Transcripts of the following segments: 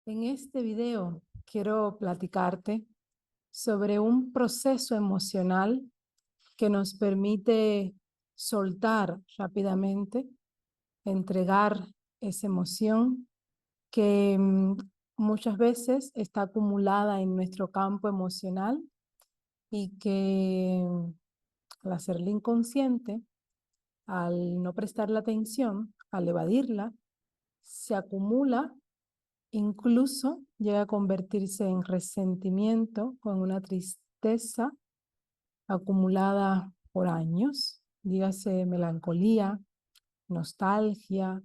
En este video quiero platicarte sobre un proceso emocional que nos permite soltar rápidamente, entregar esa emoción que muchas veces está acumulada en nuestro campo emocional y que al hacerla inconsciente, al no prestarle atención, al evadirla, se acumula. Incluso llega a convertirse en resentimiento con una tristeza acumulada por años, dígase melancolía, nostalgia,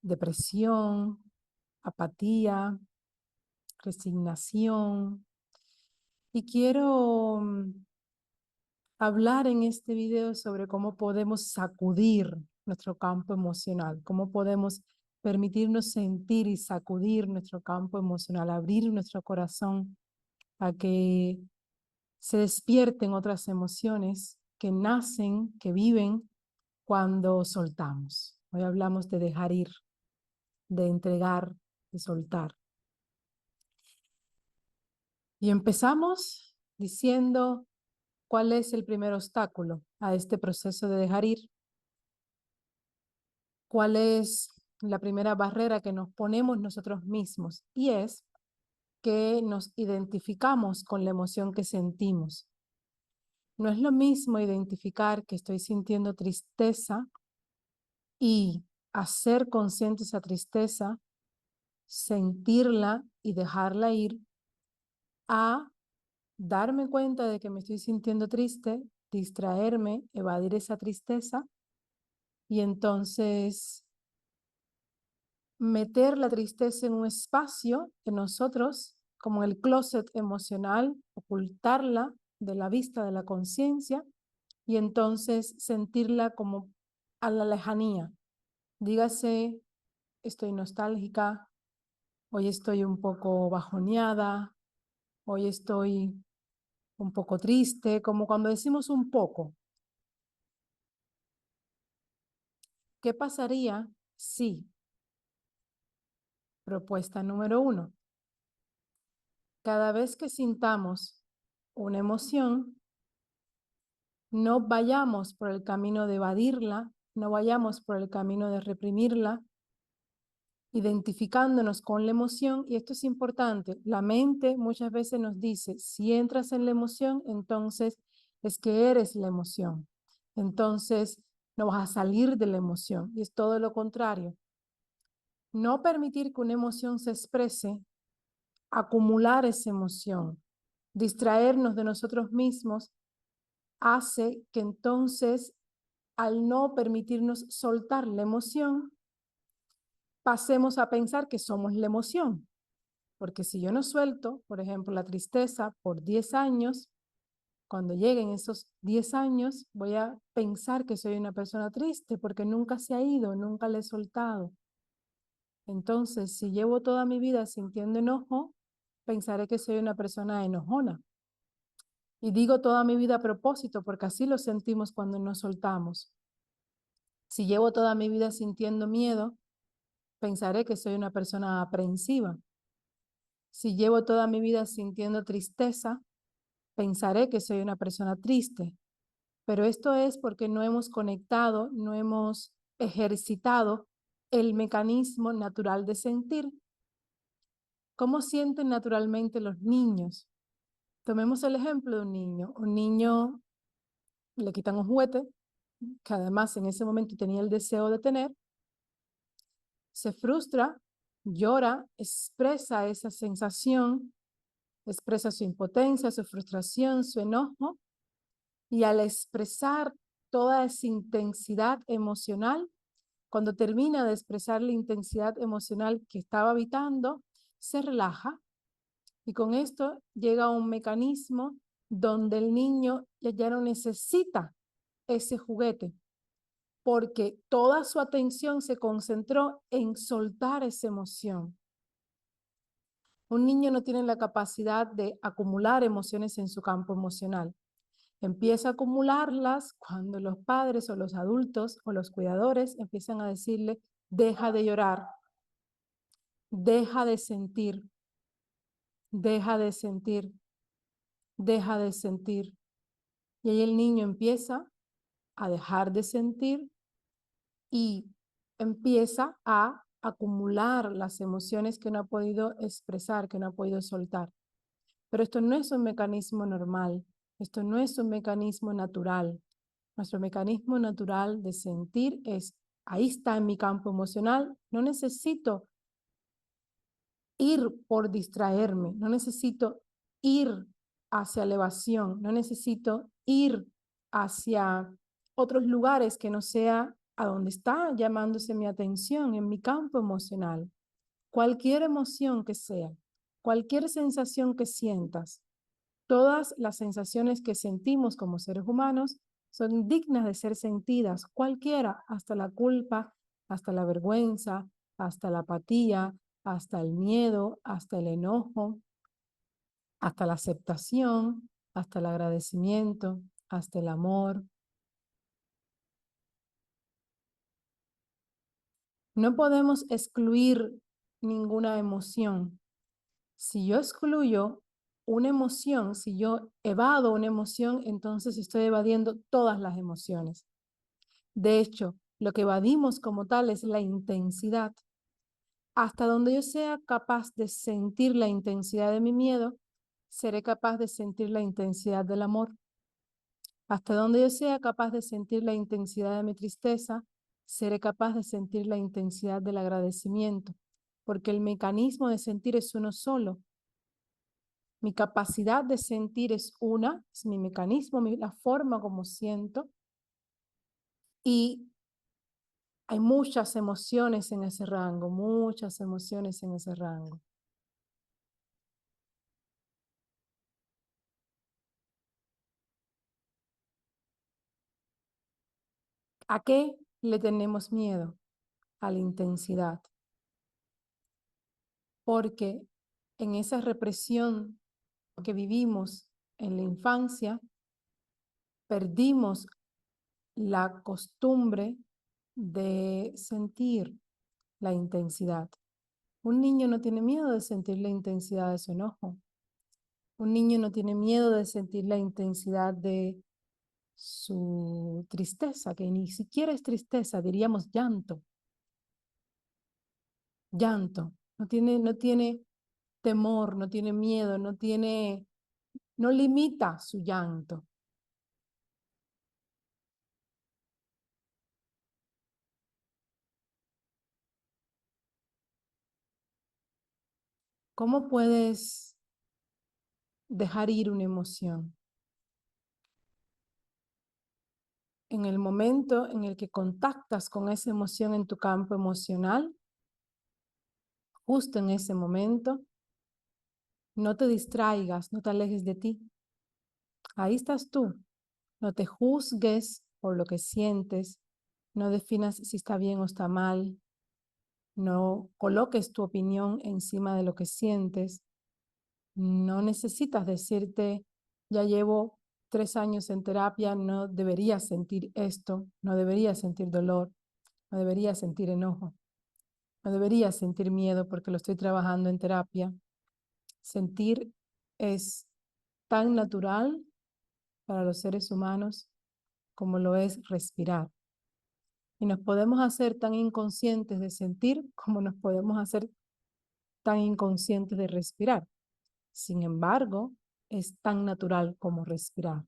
depresión, apatía, resignación. Y quiero hablar en este video sobre cómo podemos sacudir nuestro campo emocional, cómo podemos permitirnos sentir y sacudir nuestro campo emocional, abrir nuestro corazón a que se despierten otras emociones que nacen, que viven cuando soltamos. Hoy hablamos de dejar ir, de entregar, de soltar. Y empezamos diciendo cuál es el primer obstáculo a este proceso de dejar ir, cuál es la primera barrera que nos ponemos nosotros mismos, y es que nos identificamos con la emoción que sentimos. No es lo mismo identificar que estoy sintiendo tristeza y hacer consciente esa tristeza, sentirla y dejarla ir, a darme cuenta de que me estoy sintiendo triste, distraerme, evadir esa tristeza y entonces meter la tristeza en un espacio de nosotros, como el closet emocional, ocultarla de la vista de la conciencia y entonces sentirla como a la lejanía. Dígase, estoy nostálgica, hoy estoy un poco bajoneada, hoy estoy un poco triste, como cuando decimos un poco. ¿Qué pasaría si, propuesta número 1, cada vez que sintamos una emoción, no vayamos por el camino de evadirla, no vayamos por el camino de reprimirla, identificándonos con la emoción? Y esto es importante, la mente muchas veces nos dice, si entras en la emoción, entonces es que eres la emoción, entonces no vas a salir de la emoción, y es todo lo contrario. No permitir que una emoción se exprese, acumular esa emoción, distraernos de nosotros mismos, hace que entonces, al no permitirnos soltar la emoción, pasemos a pensar que somos la emoción. Porque si yo no suelto, por ejemplo, la tristeza por 10 años, cuando lleguen esos 10 años, voy a pensar que soy una persona triste porque nunca se ha ido, nunca la he soltado. Entonces, si llevo toda mi vida sintiendo enojo, pensaré que soy una persona enojona. Y digo toda mi vida a propósito, porque así lo sentimos cuando nos soltamos. Si llevo toda mi vida sintiendo miedo, pensaré que soy una persona aprensiva. Si llevo toda mi vida sintiendo tristeza, pensaré que soy una persona triste. Pero esto es porque no hemos conectado, no hemos ejercitado el mecanismo natural de sentir. ¿Cómo sienten naturalmente los niños? Tomemos el ejemplo de un niño. Un niño le quitan un juguete, que además en ese momento tenía el deseo de tener, se frustra, llora, expresa esa sensación, expresa su impotencia, su frustración, su enojo, y al expresar toda esa intensidad emocional, cuando termina de expresar la intensidad emocional que estaba habitando, se relaja. Y con esto llega a un mecanismo donde el niño ya no necesita ese juguete, porque toda su atención se concentró en soltar esa emoción. Un niño no tiene la capacidad de acumular emociones en su campo emocional. Empieza a acumularlas cuando los padres o los adultos o los cuidadores empiezan a decirle, deja de llorar, Deja de sentir, deja de sentir, deja de sentir. Y ahí el niño empieza a dejar de sentir y empieza a acumular las emociones que no ha podido expresar, que no ha podido soltar. Pero esto no es un mecanismo normal, esto no es un mecanismo natural. Nuestro mecanismo natural de sentir es, ahí está en mi campo emocional, no necesito ir por distraerme, no necesito ir hacia elevación, no necesito ir hacia otros lugares que no sea a donde está llamándose mi atención, en mi campo emocional. Cualquier emoción que sea, cualquier sensación que sientas, todas las sensaciones que sentimos como seres humanos son dignas de ser sentidas, cualquiera, hasta la culpa, hasta la vergüenza, hasta la apatía, hasta el miedo, hasta el enojo, hasta la aceptación, hasta el agradecimiento, hasta el amor. No podemos excluir ninguna emoción. Si yo excluyo una emoción, si yo evado una emoción, entonces estoy evadiendo todas las emociones. De hecho, lo que evadimos como tal es la intensidad. Hasta donde yo sea capaz de sentir la intensidad de mi miedo, seré capaz de sentir la intensidad del amor. Hasta donde yo sea capaz de sentir la intensidad de mi tristeza, seré capaz de sentir la intensidad del agradecimiento, porque el mecanismo de sentir es uno solo. Mi capacidad de sentir es una, es mi mecanismo, la forma como siento, y hay muchas emociones en ese rango, muchas emociones en ese rango. ¿A qué le tenemos miedo? A la intensidad. Porque en esa represión que vivimos en la infancia, perdimos la costumbre de sentir la intensidad. Un niño no tiene miedo de sentir la intensidad de su enojo. Un niño no tiene miedo de sentir la intensidad de su tristeza, que ni siquiera es tristeza, diríamos llanto. Llanto. No tiene temor, no tiene miedo, no limita su llanto. ¿Cómo puedes dejar ir una emoción? En el momento en el que contactas con esa emoción en tu campo emocional, justo en ese momento, no te distraigas, no te alejes de ti. Ahí estás tú. No te juzgues por lo que sientes, no definas si está bien o está mal, no coloques tu opinión encima de lo que sientes. No necesitas decirte, ya llevo 3 años en terapia, no deberías sentir esto, no deberías sentir dolor, no deberías sentir enojo, no deberías sentir miedo porque lo estoy trabajando en terapia. Sentir es tan natural para los seres humanos como lo es respirar. Y nos podemos hacer tan inconscientes de sentir como nos podemos hacer tan inconscientes de respirar. Sin embargo, es tan natural como respirar.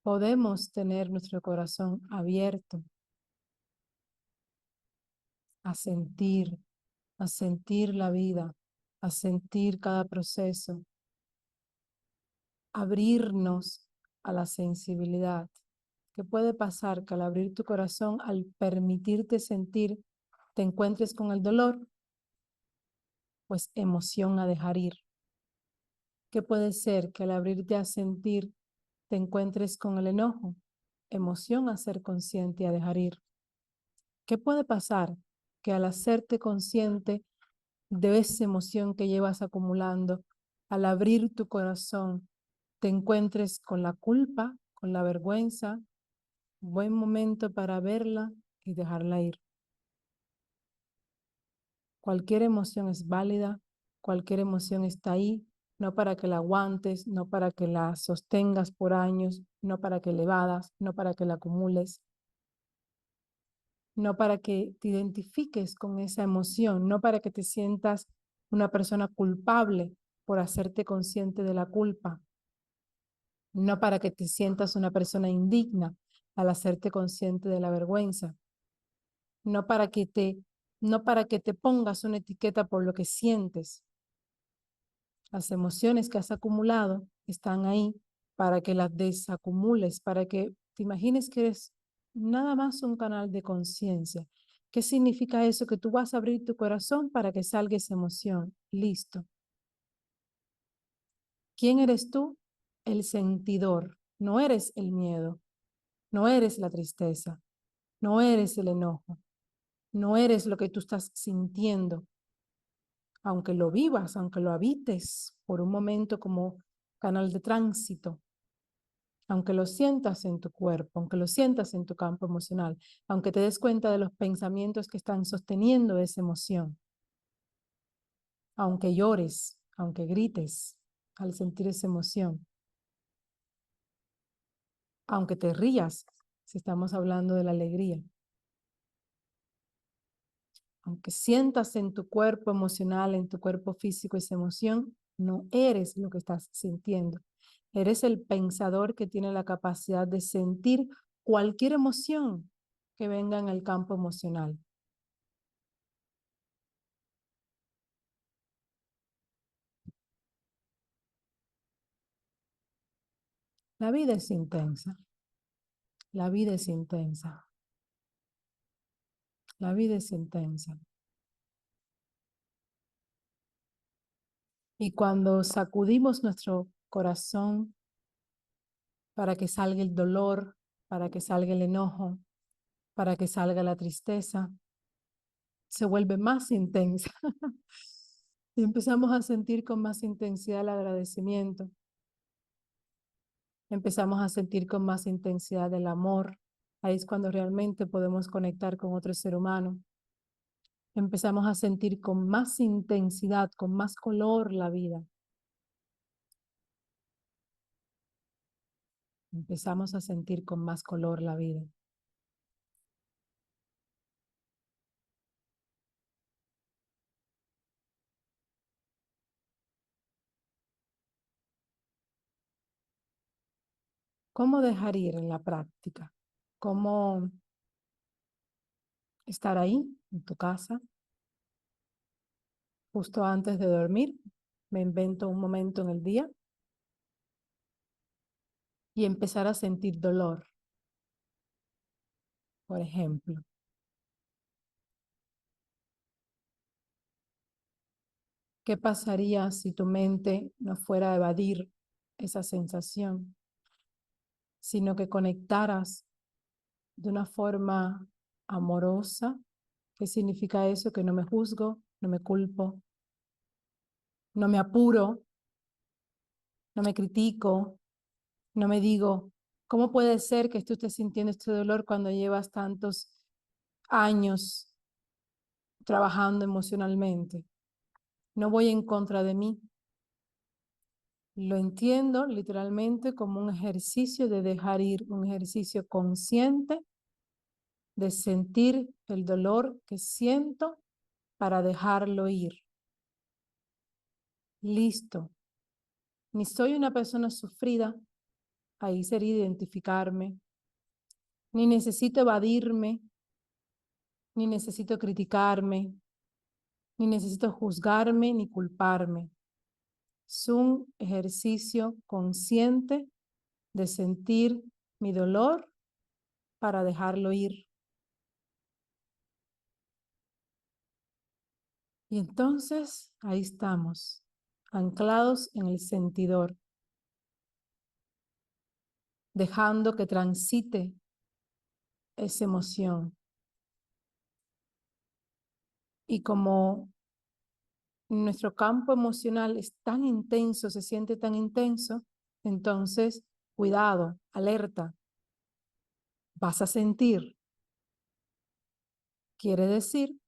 Podemos tener nuestro corazón abierto a sentir la vida, a sentir cada proceso, abrirnos a la sensibilidad. ¿Qué puede pasar? Que al abrir tu corazón, al permitirte sentir, te encuentres con el dolor, pues emoción a dejar ir. ¿Qué puede ser? Que al abrirte a sentir, te encuentres con el enojo, emoción a ser consciente y a dejar ir. ¿Qué puede pasar? Que al hacerte consciente de esa emoción que llevas acumulando, al abrir tu corazón, te encuentres con la culpa, con la vergüenza, buen momento para verla, y dejarla ir. Cualquier emoción es válida, cualquier emoción está ahí, no para que la aguantes, no para que la sostengas por años, no para que la evadas, no para que la acumules, no para que te identifiques con esa emoción, no para que te sientas una persona culpable por hacerte consciente de la culpa, no para que te sientas una persona indigna al hacerte consciente de la vergüenza, no para que te, no para que te pongas una etiqueta por lo que sientes. Las emociones que has acumulado están ahí para que las desacumules, para que te imagines que eres nada más un canal de conciencia. ¿Qué significa eso? Que tú vas a abrir tu corazón para que salga esa emoción. Listo. ¿Quién eres tú? El sentidor. No eres el miedo, no eres la tristeza, no eres el enojo, no eres lo que tú estás sintiendo. Aunque lo vivas, aunque lo habites por un momento como canal de tránsito, aunque lo sientas en tu cuerpo, aunque lo sientas en tu campo emocional, aunque te des cuenta de los pensamientos que están sosteniendo esa emoción, aunque llores, aunque grites al sentir esa emoción, aunque te rías, si estamos hablando de la alegría, aunque sientas en tu cuerpo emocional, en tu cuerpo físico esa emoción, no eres lo que estás sintiendo. Eres el pensador que tiene la capacidad de sentir cualquier emoción que venga en el campo emocional. La vida es intensa, la vida es intensa, la vida es intensa. Y cuando sacudimos nuestro corazón para que salga el dolor, para que salga el enojo, para que salga la tristeza, se vuelve más intensa. Y empezamos a sentir con más intensidad el agradecimiento. Empezamos a sentir con más intensidad el amor. Ahí es cuando realmente podemos conectar con otro ser humano. Empezamos a sentir con más intensidad, con más color la vida. Empezamos a sentir con más color la vida. ¿Cómo dejar ir en la práctica? ¿Cómo estar ahí en tu casa justo antes de dormir? Me invento un momento en el día y empezar a sentir dolor, por ejemplo. ¿Qué pasaría si tu mente no fuera a evadir esa sensación, sino que conectaras de una forma amorosa? ¿Qué significa eso? Que no me juzgo, no me culpo, no me apuro, no me critico, no me digo, ¿cómo puede ser que tú estés sintiendo este dolor cuando llevas tantos años trabajando emocionalmente? No voy en contra de mí. Lo entiendo literalmente como un ejercicio de dejar ir, un ejercicio consciente de sentir el dolor que siento para dejarlo ir. Listo. Ni soy una persona sufrida, ahí sería identificarme, ni necesito evadirme, ni necesito criticarme, ni necesito juzgarme ni culparme. Es un ejercicio consciente de sentir mi dolor para dejarlo ir. Y entonces ahí estamos, anclados en el sentidor, dejando que transite esa emoción. Y como nuestro campo emocional es tan intenso, se siente tan intenso, entonces, cuidado, alerta, vas a sentir, Quiere decir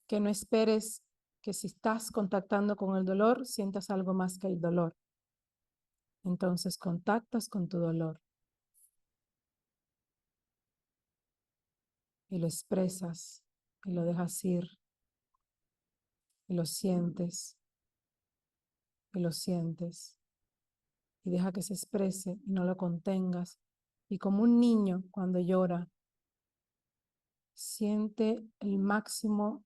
que no esperes que si estás contactando con el dolor, sientas algo más que el dolor. Entonces contactas con tu dolor y lo expresas y lo dejas ir y lo sientes y lo sientes y deja que se exprese y no lo contengas. Y como un niño cuando llora, siente el máximo,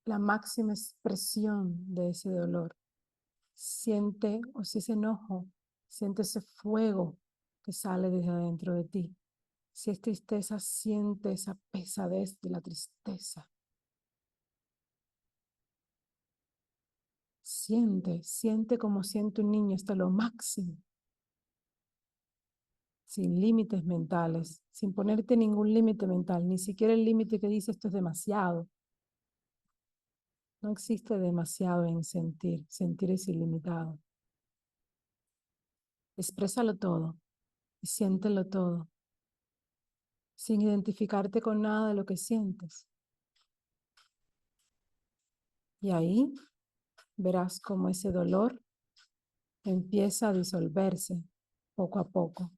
la máxima expresión de ese dolor. Siente, o si es enojo, siente ese fuego que sale desde adentro de ti. Si es tristeza, siente esa pesadez de la tristeza. Siente como siente un niño hasta lo máximo, sin límites mentales, sin ponerte ningún límite mental, ni siquiera el límite que dice esto es demasiado. No existe demasiado en sentir, sentir es ilimitado. Exprésalo todo y siéntelo todo, sin identificarte con nada de lo que sientes. Y ahí verás cómo ese dolor empieza a disolverse poco a poco.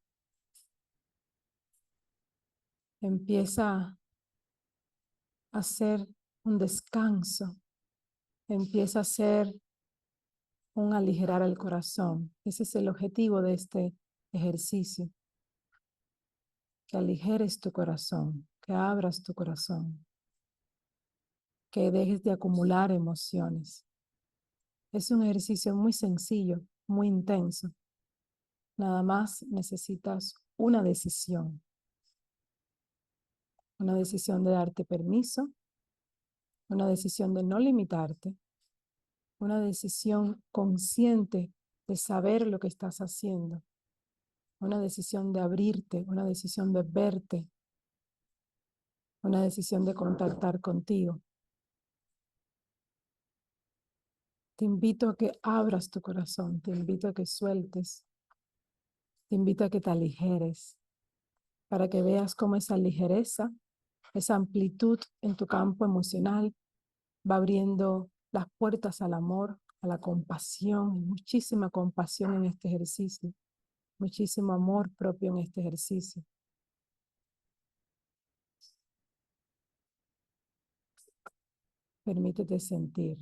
Empieza a ser un descanso, empieza a ser un aligerar el corazón. Ese es el objetivo de este ejercicio, que aligeres tu corazón, que abras tu corazón, que dejes de acumular emociones. Es un ejercicio muy sencillo, muy intenso. Nada más necesitas una decisión de darte permiso, una decisión de no limitarte, una decisión consciente de saber lo que estás haciendo, una decisión de abrirte, una decisión de verte, una decisión de contactar contigo. Te invito a que abras tu corazón, te invito a que sueltes, te invito a que te aligeres, para que veas cómo esa ligereza, esa amplitud en tu campo emocional va abriendo las puertas al amor, a la compasión, y muchísima compasión en este ejercicio, muchísimo amor propio en este ejercicio. Permítete sentir.